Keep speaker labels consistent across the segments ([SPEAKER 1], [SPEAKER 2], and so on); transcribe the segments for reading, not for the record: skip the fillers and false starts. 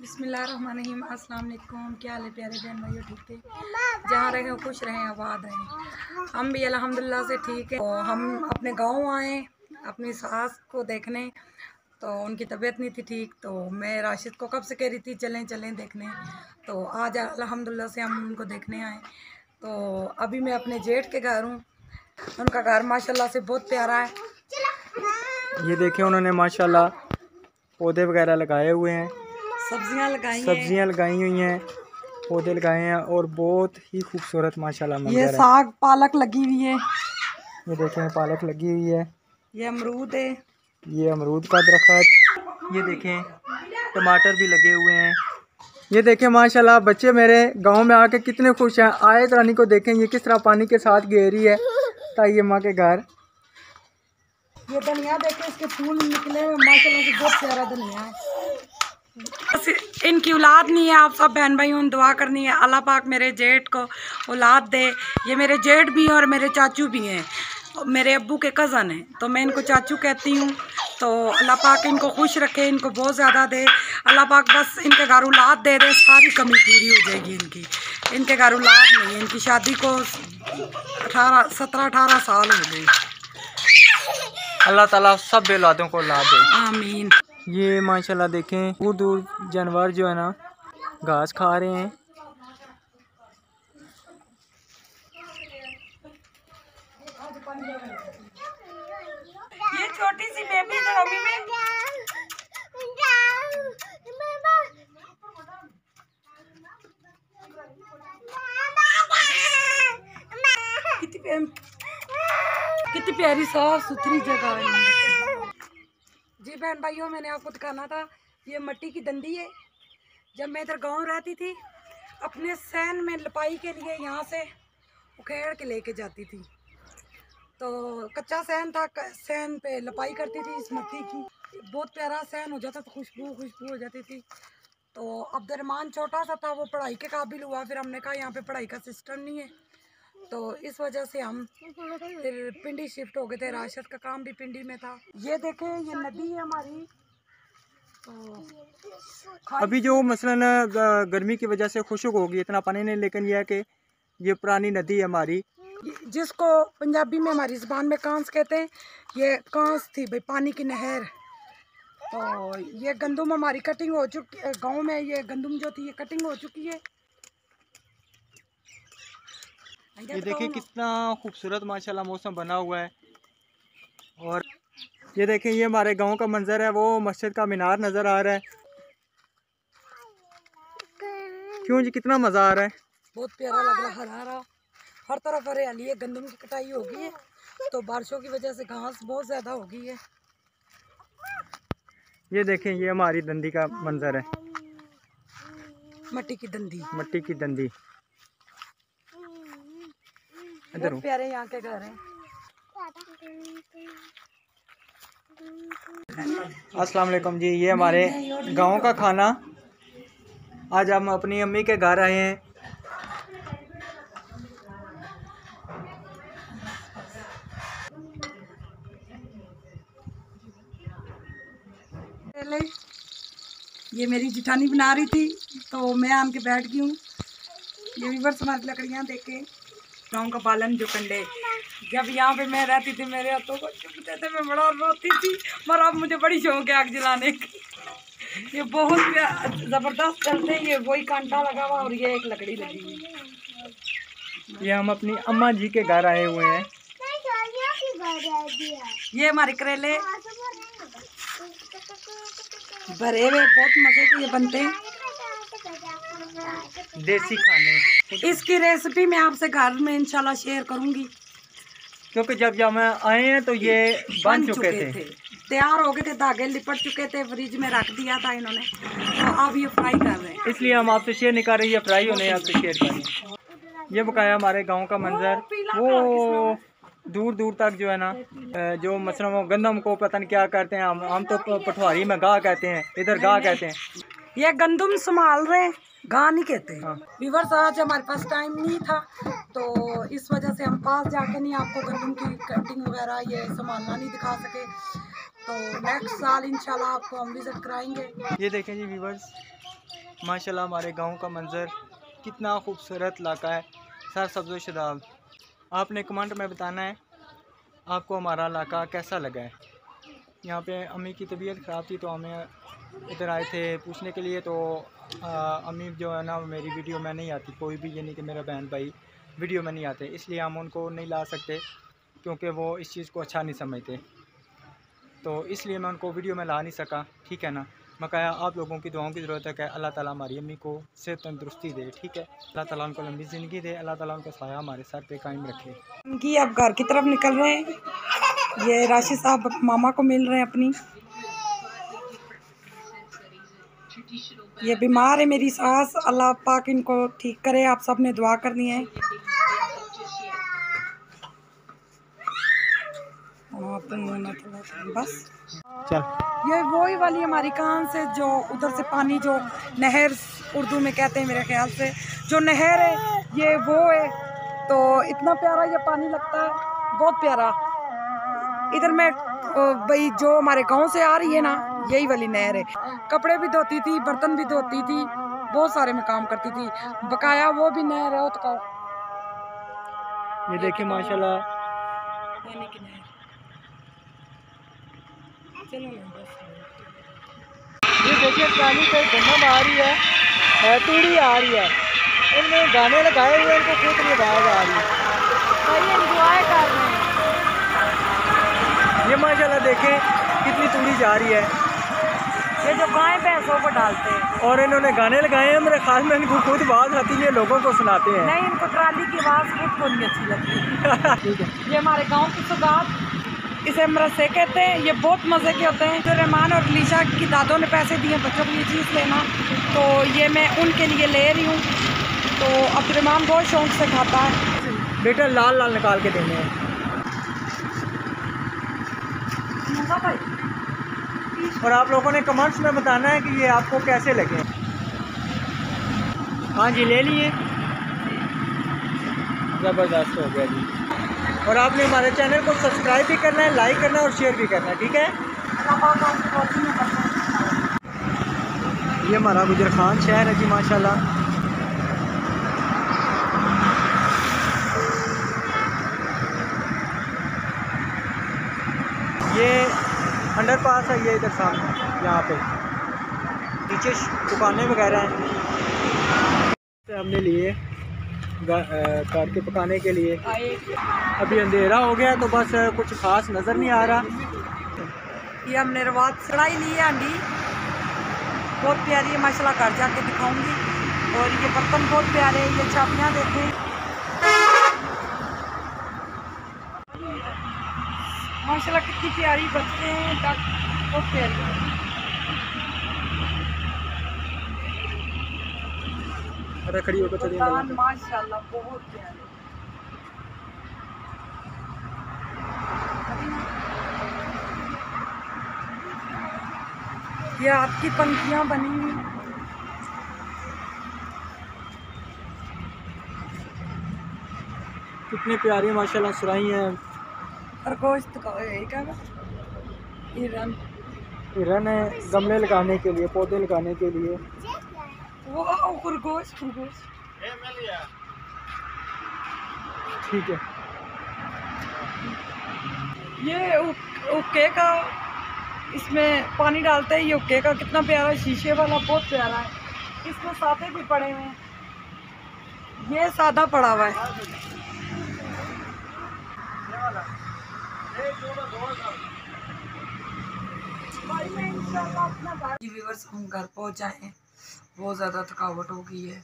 [SPEAKER 1] बिस्मिल्लाहिर्रहमानिर्रहीम। अस्सलाम वालेकुम। क्या हाल है प्यारे बहन भाइयों, ठीक थे? जहाँ रहे खुश रहें, आबाद रहें। हम भी अल्हम्दुलिल्लाह से ठीक है। तो हम अपने गांव आए अपनी सास को देखने, तो उनकी तबीयत नहीं थी ठीक, तो मैं राशिद को कब से कह रही थी चलें चलें देखने। तो आज अल्हम्दुलिल्लाह से हम उनको देखने आए। तो अभी मैं अपने जेठ के घर हूँ। उनका घर माशाल्लाह से बहुत प्यारा है।
[SPEAKER 2] ये देखिए उन्होंने माशाल्लाह पौधे वगैरह लगाए हुए हैं,
[SPEAKER 1] सब्जियां
[SPEAKER 2] लगाई हुई हैं, पौधे लगाए हैं और बहुत ही खूबसूरत माशाल्लाह मंजर
[SPEAKER 1] ये
[SPEAKER 2] है।
[SPEAKER 1] साग पालक लगी हुई है,
[SPEAKER 2] ये देखें पालक लगी हुई है,
[SPEAKER 1] ये अमरूद है,
[SPEAKER 2] ये अमरूद का दरख्त, ये देखें टमाटर भी लगे हुए हैं। ये देखें माशाल्लाह बच्चे मेरे गांव में आके कितने खुश हैं। आयत रानी को देखें ये किस तरह पानी के साथ घेरी है ताई अम्मा के घर।
[SPEAKER 1] ये धनिया देखें, इसके फूल निकले हुए माशाल्लाह से, बहुत प्यारा धनिया है। बस इनकी औलाद नहीं है। आप सब बहन भाइयों ने दुआ करनी है अल्लाह पाक मेरे जेठ को औलाद दे। ये मेरे जेठ भी हैं और मेरे चाचू भी हैं, मेरे अब्बू के कज़न हैं, तो मैं इनको चाचू कहती हूँ। तो अल्लाह पाक इनको खुश रखे, इनको बहुत ज़्यादा दे अल्लाह पाक। बस इनके घर औलाद दे दे, सारी कमी पूरी हो जाएगी इनकी। इनके घर औलाद नहीं है, इनकी शादी को 17-18 साल हो गए।
[SPEAKER 2] अल्लाह ताला सब बेलादों को औलाद दे,
[SPEAKER 1] आमीन।
[SPEAKER 2] ये माशाल्लाह देखें दूर दूर जानवर जो है ना घास खा रहे हैं।
[SPEAKER 1] ये छोटी सी बेबी जो अभी में कितनी प्यारी साफ सुथरी जगह है। जी बहन भाइयों, मैंने आपको दिखाना था, ये मट्टी की दंदी है। जब मैं इधर गांव रहती थी, अपने सैन में लपाई के लिए यहाँ से उखेड़ के लेके जाती थी। तो कच्चा सैन था, सैन पे लपाई करती थी इस मट्टी की। बहुत प्यारा सैन हो जाता था, खुशबू हो जाती थी। तो अब्दुर्रहमान छोटा सा था, वो पढ़ाई के काबिल हुआ। फिर हमने कहा यहाँ पे पढ़ाई का सिस्टम नहीं है, तो इस वजह से हम फिर पिंडी शिफ्ट हो गए थे। राशिद का काम भी पिंडी में था। ये देखें, ये नदी है हमारी। तो
[SPEAKER 2] अभी जो मसलन गर्मी की वजह से खुश्क होगी इतना पानी नहीं, लेकिन यह है कि ये पुरानी नदी है हमारी,
[SPEAKER 1] जिसको पंजाबी में हमारी ज़बान में कांस कहते हैं। ये कांस थी भाई, पानी की नहर। तो ये गंदम हमारी कटिंग हो चुकी, गांव में ये गंदम जो थी ये कटिंग हो चुकी है।
[SPEAKER 2] ये देखिए कितना खूबसूरत माशाल्लाह मौसम बना हुआ है। और ये देखें ये हमारे गांव का मंजर है, वो मस्जिद का मीनार नज़र आ रहा है। क्यों जी, कितना मज़ा आ रहा है,
[SPEAKER 1] बहुत प्यारा लग रहा है, हरा हरा हर तरफ हरियाली है। गंदम की कटाई हो गई है, तो बारिशों की वजह से घास बहुत ज़्यादा हो गई है।
[SPEAKER 2] ये देखें ये हमारी दंदी का मंजर है,
[SPEAKER 1] मट्टी की दंदी,
[SPEAKER 2] मट्टी की दंदी। इधर
[SPEAKER 1] बहुत प्यारे यहाँ के घर हैं।
[SPEAKER 2] अस्सलाम वालेकुम जी, ये हमारे गांव का खाना। आज हम अपनी अम्मी के घर आए हैं।
[SPEAKER 1] पहले ये मेरी जिठानी बना रही थी, तो मैं आन के बैठ गई हूँ। ये भी बरस हमारी लकड़ियाँ देखे, गाँव का पालन जो कंडे। जब यहाँ पे मैं रहती थी, मेरे हाथों को चुभते थे, मैं बड़ा रोती थी, मगर अब मुझे बड़ी शौक है आग जलाने की। ये बहुत ज़बरदस्त चलते हैं। ये वही कांटा लगा हुआ और ये एक लकड़ी लगी हुई।
[SPEAKER 2] ये हम अपनी अम्मा जी के घर आए हुए हैं।
[SPEAKER 1] ये हमारे करेले भरे हुए बहुत मज़े के ये बनते हैं,
[SPEAKER 2] देसी खाने।
[SPEAKER 1] इसकी रेसिपी मैं आपसे घर में इंशाल्लाह शेयर करूंगी,
[SPEAKER 2] क्योंकि जब हम आए हैं तो ये बन चुके थे,
[SPEAKER 1] तैयार हो गए थे, धागे लिपट चुके थे, फ्रिज में रख दिया था इन्होंने। तो अब ये फ्राई कर रहे हैं,
[SPEAKER 2] इसलिए हम आपसे शेयर नहीं कर रहे, ये फ्राई होने आपसे शेयर कर रहे हैं। ये बकाया हमारे गांव का मंजर, वो दूर दूर तक जो है ना, जो मसलन वो गंदम को पता नहीं क्या करते हैं, हम तो पठवारी में गाह कहते हैं, इधर गाह कहते हैं।
[SPEAKER 1] ये गंदम संभाल रहे हैं, गाह नहीं कहते।
[SPEAKER 2] हाँ।
[SPEAKER 1] व्यूअर्स, आज हमारे पास टाइम नहीं था, तो इस वजह से हम पास जाके नहीं आपको गंदम की कटिंग वगैरह ये संभालना नहीं दिखा सके। तो नेक्स्ट साल इंशाल्लाह आपको हम विज़िट कराएंगे।
[SPEAKER 2] ये देखें जी व्यूवर्स, माशाल्लाह हमारे गांव का मंजर कितना खूबसूरत इलाका है, सर सब्ज़ व शदाब। आपने कमेंट में बताना है आपको हमारा इलाका कैसा लगा है। यहाँ पे अम्मी की तबीयत ख़राब थी तो हमें इधर आए थे पूछने के लिए। तो अम्मी जो है ना मेरी वीडियो में नहीं आती, कोई भी, यानी कि मेरा बहन भाई वीडियो में नहीं आते, इसलिए हम उनको नहीं ला सकते क्योंकि वो इस चीज़ को अच्छा नहीं समझते, तो इसलिए मैं उनको वीडियो में ला नहीं सका। ठीक है ना, मैं कहा आप लोगों की दुआओं की ज़रूरत है कि अल्लाह ताला हमारी अम्मी को सेहत तंदुरुस्ती दे। ठीक है, अल्लाह ताला उनको लंबी ज़िंदगी दे, अल्लाह ताला उनका साया हमारे सर पे कायम रखे।
[SPEAKER 1] उनकी अब घर की तरफ निकल रहे हैं। ये राशिद साहब मामा को मिल रहे हैं अपनी। ये बीमार है मेरी सास, अल्लाह पाक इनको ठीक करे। आप सब ने दुआ करनी है। बस
[SPEAKER 2] चल,
[SPEAKER 1] ये वही वाली हमारी कान से जो उधर से पानी, जो नहर उर्दू में कहते हैं मेरे ख्याल से, जो नहर है ये वो है। तो इतना प्यारा ये पानी लगता है, बहुत प्यारा। इधर मैं भाई जो हमारे गांव से आ रही है ना, यही वाली नहर है। कपड़े भी धोती थी, बर्तन भी धोती थी, बहुत सारे में काम करती थी। बकाया वो भी नहर है। तो
[SPEAKER 2] ये देखिए माशाल्लाह, ये देखिए ट्राली पे गन्ना आ रही है, तूड़ी आ रही है, इनमें गाने लगाए हुए, इनको खुद नहीं आवाज़ आ रही है,
[SPEAKER 1] एंजॉय कर रहे हैं।
[SPEAKER 2] ये माशाल्लाह देखें कितनी तूड़ी जा रही है।
[SPEAKER 1] ये जो गाय भैंसों को डालते हैं,
[SPEAKER 2] और इन्होंने गाने लगाए हैं, मेरे ख्याल में इनको खुद आवाज़ आती है, लोगों को सुनाते हैं।
[SPEAKER 1] नहीं, इनको ट्राली की आवाज़ खुद को नहीं अच्छी लगती।
[SPEAKER 2] ठीक है,
[SPEAKER 1] ये हमारे गांव की सौगात, इसे मरसे कहते हैं। ये बहुत मज़े के होते हैं। जो रहमान और लीशा की दादों ने पैसे दिए बच्चों को ये चीज़ लेना, तो ये मैं उनके लिए ले रही हूँ। तो अब्दुर्रहमान बहुत शौक से खाता है।
[SPEAKER 2] बेटा लाल लाल निकाल के देने हैं। और आप लोगों ने कमेंट्स में बताना है कि ये आपको कैसे लगे। हाँ जी, ले लिए, ज़बरदस्त हो गया जी। और आपने हमारे चैनल को सब्सक्राइब भी करना है, लाइक करना है और शेयर भी करना है। ठीक है, ये हमारा गुजर खान शहर है जी माशाल्लाह। ये अंडरपास है, ये इधर सामने, यहाँ पे नीचे दुकानें वगैरह हैं। हमने लिए काट के पकाने के लिए। अभी अंधेरा हो गया तो बस कुछ खास नज़र नहीं आ रहा।
[SPEAKER 1] ये हमने रवात कढ़ाई ली है आंटी, बहुत प्यारी है माशाल्लाह, घर जाके दिखाऊंगी। और ये बर्तन बहुत प्यारे हैं। ये चाबियाँ देखें माशाल्लाह कितनी प्यारी बच्चे हैं, बहुत प्यारी।
[SPEAKER 2] रखड़ी होकर चलिए
[SPEAKER 1] माशाल्लाह बहुत प्यारे। ये हाथ की पंखियाँ बनी हुई,
[SPEAKER 2] कितनी प्यारी माशाल्लाह सुराही हैं।
[SPEAKER 1] खरगोश
[SPEAKER 2] हिरन है, गमले लगाने के लिए, पौधे लगाने के लिए।
[SPEAKER 1] वो खरगोश
[SPEAKER 2] ठीक है,
[SPEAKER 1] ये उक्के का, इसमें पानी डालते हैं। ये उक्के का कितना प्यारा, शीशे वाला, बहुत प्यारा है। इसमें सादे भी पड़े हुए हैं, ये सादा पड़ा हुआ है। व्यूअर्स, हम घर पहुंच जाए हैं, बहुत ज़्यादा थकावट हो गई है।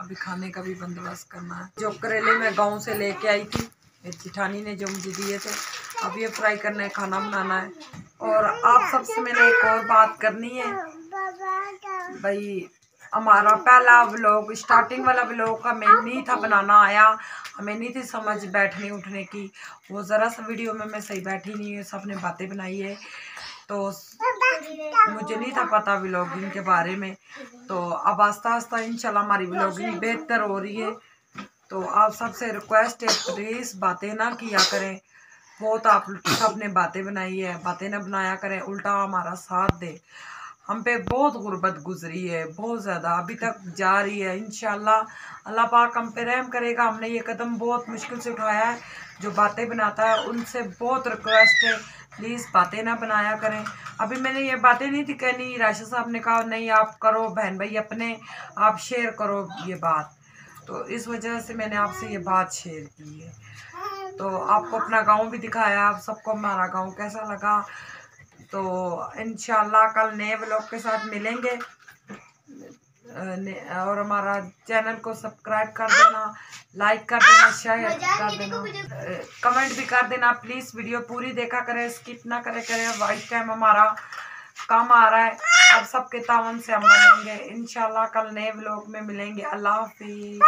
[SPEAKER 1] अभी खाने का भी बंदोबस्त करना है। जो करेले मैं गांव से लेके आई थी, मेरी जिठानी ने जो मुझे दिए थे, अब ये फ्राई करना है, खाना बनाना है। और आप सबसे मैंने एक और बात करनी है भाई, हमारा पहला व्लॉग, स्टार्टिंग वाला व्लॉग हमें नहीं था बनाना आया, हमें नहीं थी समझ बैठने उठने की। वो ज़रा सा वीडियो में मैं सही बैठी नहीं है, सबने बातें बनाई है, तो मुझे नहीं था पता व्लॉगिंग के बारे में। तो अब आस्ता आस्ता इंशाल्लाह हमारी व्लॉगिंग बेहतर हो रही है। तो आप सबसे रिक्वेस्ट है, प्लीज़ बातें ना किया करें, बहुत आप सब ने बातें बनाई है, बातें ना बनाया करें, उल्टा हमारा साथ दे। हम पे बहुत गुर्बत गुजरी है, बहुत ज़्यादा, अभी तक जा रही है। इंशाल्लाह अल्लाह पाक हम पे रहम करेगा। हमने ये कदम बहुत मुश्किल से उठाया है। जो बातें बनाता है उनसे बहुत रिक्वेस्ट है, प्लीज़ बातें ना बनाया करें। अभी मैंने ये बातें नहीं थी कहनी, राशा साहब ने कहा नहीं आप करो बहन भाई अपने, आप शेयर करो ये बात, तो इस वजह से मैंने आपसे ये बात शेयर की है। तो आपको अपना गांव भी दिखाया, आप सबको हमारा गांव कैसा लगा। तो इंशाल्लाह कल नए व्लॉग के साथ मिलेंगे। और हमारा चैनल को सब्सक्राइब कर देना, लाइक कर देना, शेयर कर देना, कमेंट भी कर देना प्लीज़। वीडियो पूरी देखा करें, स्किप ना करें। वाइट टाइम हमारा काम आ रहा है, आप सबके तावन से हम बनेंगे इंशाल्लाह। कल नए व्लॉग में मिलेंगे। अल्लाह हाफिज़।